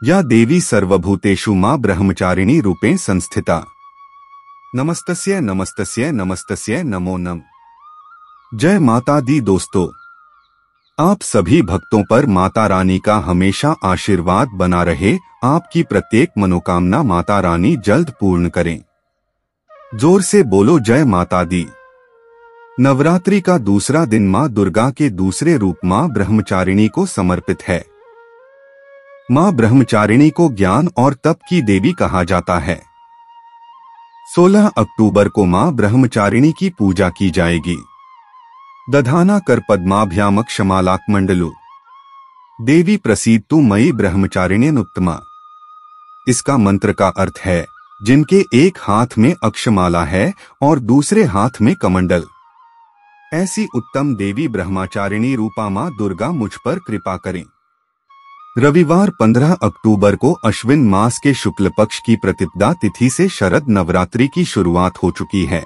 या देवी सर्वभूतेषु मां ब्रह्मचारिणी रूपेण संस्थिता। नमस्तस्य नमस्तस्य नमस्तस्य नमो नम। जय माता दी। दोस्तों, आप सभी भक्तों पर माता रानी का हमेशा आशीर्वाद बना रहे। आपकी प्रत्येक मनोकामना माता रानी जल्द पूर्ण करें। जोर से बोलो जय माता दी। नवरात्रि का दूसरा दिन मां दुर्गा के दूसरे रूप मां ब्रह्मचारिणी को समर्पित है। मां ब्रह्मचारिणी को ज्ञान और तप की देवी कहा जाता है। 16 अक्टूबर को मां ब्रह्मचारिणी की पूजा की जाएगी। दधाना कर पद्माभ्याम क्षमालाकमंडलु देवी प्रसीदतु मयि ब्रह्मचारिण्यनुत्तमा। इसका मंत्र का अर्थ है, जिनके एक हाथ में अक्षमाला है और दूसरे हाथ में कमंडल, ऐसी उत्तम देवी ब्रह्मचारिणी रूपा मां दुर्गा मुझ पर कृपा करें। रविवार 15 अक्टूबर को अश्विन मास के शुक्ल पक्ष की प्रतिपदा तिथि से शरद नवरात्रि की शुरुआत हो चुकी है।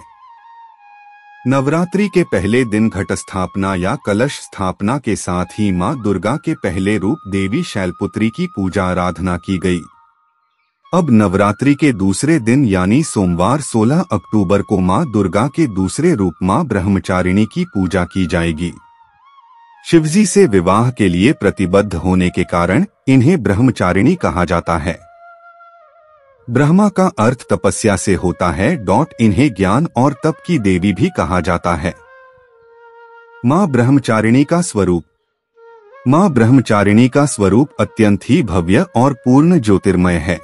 नवरात्रि के पहले दिन घट स्थापना या कलश स्थापना के साथ ही मां दुर्गा के पहले रूप देवी शैलपुत्री की पूजा आराधना की गई। अब नवरात्रि के दूसरे दिन यानी सोमवार 16 अक्टूबर को मां दुर्गा के दूसरे रूप मां ब्रह्मचारिणी की पूजा की जाएगी। शिवजी से विवाह के लिए प्रतिबद्ध होने के कारण इन्हें ब्रह्मचारिणी कहा जाता है। ब्रह्मा का अर्थ तपस्या से होता है। इन्हें ज्ञान और तप की देवी भी कहा जाता है। मां ब्रह्मचारिणी का स्वरूप। मां ब्रह्मचारिणी का स्वरूप अत्यंत ही भव्य और पूर्ण ज्योतिर्मय है।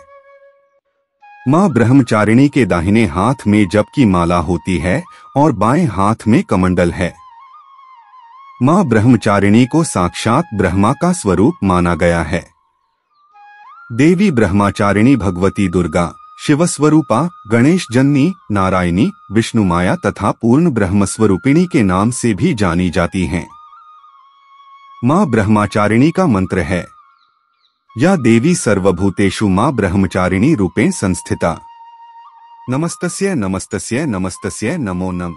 मां ब्रह्मचारिणी के दाहिने हाथ में जप की माला होती है और बाएं हाथ में कमंडल है। मां ब्रह्मचारिणी को साक्षात ब्रह्मा का स्वरूप माना गया है। देवी ब्रह्मचारिणी भगवती दुर्गा, शिवस्वरूपा, गणेश जननी, नारायणी, विष्णुमाया तथा पूर्ण ब्रह्मस्वरूपिणी के नाम से भी जानी जाती हैं। मां ब्रह्मचारिणी का मंत्र है, या देवी सर्वभूतेषु मां ब्रह्मचारिणी रूपेण संस्थिता। नमस्तस्य नमस्तस्य नमस्तस्य नमो नम।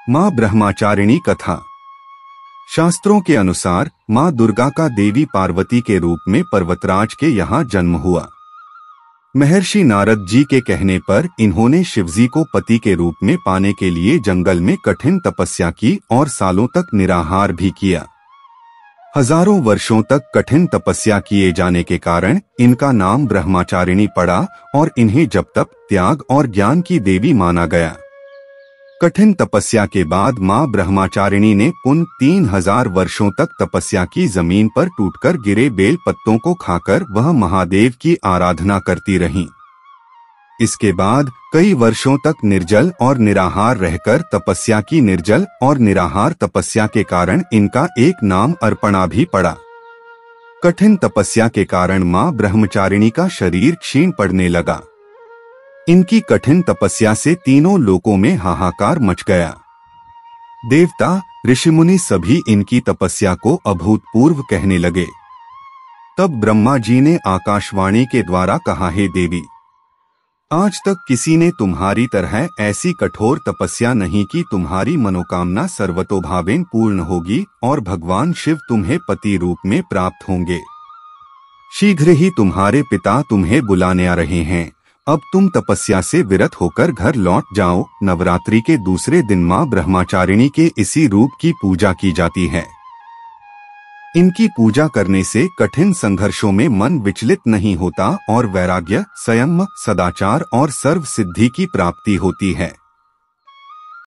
मां ब्रह्मचारिणी कथा। शास्त्रों के अनुसार मां दुर्गा का देवी पार्वती के रूप में पर्वतराज के यहाँ जन्म हुआ। महर्षि नारद जी के कहने पर इन्होंने शिवजी को पति के रूप में पाने के लिए जंगल में कठिन तपस्या की और सालों तक निराहार भी किया। हजारों वर्षों तक कठिन तपस्या किए जाने के कारण इनका नाम ब्रह्मचारिणी पड़ा और इन्हें जप तप, त्याग और ज्ञान की देवी माना गया। कठिन तपस्या के बाद मां ब्रह्मचारिणी ने पुनः 3000 वर्षों तक तपस्या की। जमीन पर टूटकर गिरे बेल पत्तों को खाकर वह महादेव की आराधना करती रहीं। इसके बाद कई वर्षों तक निर्जल और निराहार रहकर तपस्या की। निर्जल और निराहार तपस्या के कारण इनका एक नाम अर्पणा भी पड़ा। कठिन तपस्या के कारण मां ब्रह्मचारिणी का शरीर क्षीण पड़ने लगा। इनकी कठिन तपस्या से तीनों लोकों में हाहाकार मच गया। देवता, ऋषिमुनि सभी इनकी तपस्या को अभूतपूर्व कहने लगे। तब ब्रह्मा जी ने आकाशवाणी के द्वारा कहा, हे देवी, आज तक किसी ने तुम्हारी तरह ऐसी कठोर तपस्या नहीं की। तुम्हारी मनोकामना सर्वतोभावेन पूर्ण होगी और भगवान शिव तुम्हें पति रूप में प्राप्त होंगे। शीघ्र ही तुम्हारे पिता तुम्हें बुलाने आ रहे हैं। अब तुम तपस्या से विरत होकर घर लौट जाओ। नवरात्रि के दूसरे दिन मां ब्रह्मचारिणी के इसी रूप की पूजा की जाती है। इनकी पूजा करने से कठिन संघर्षों में मन विचलित नहीं होता और वैराग्य, संयम, सदाचार और सर्व सिद्धि की प्राप्ति होती है।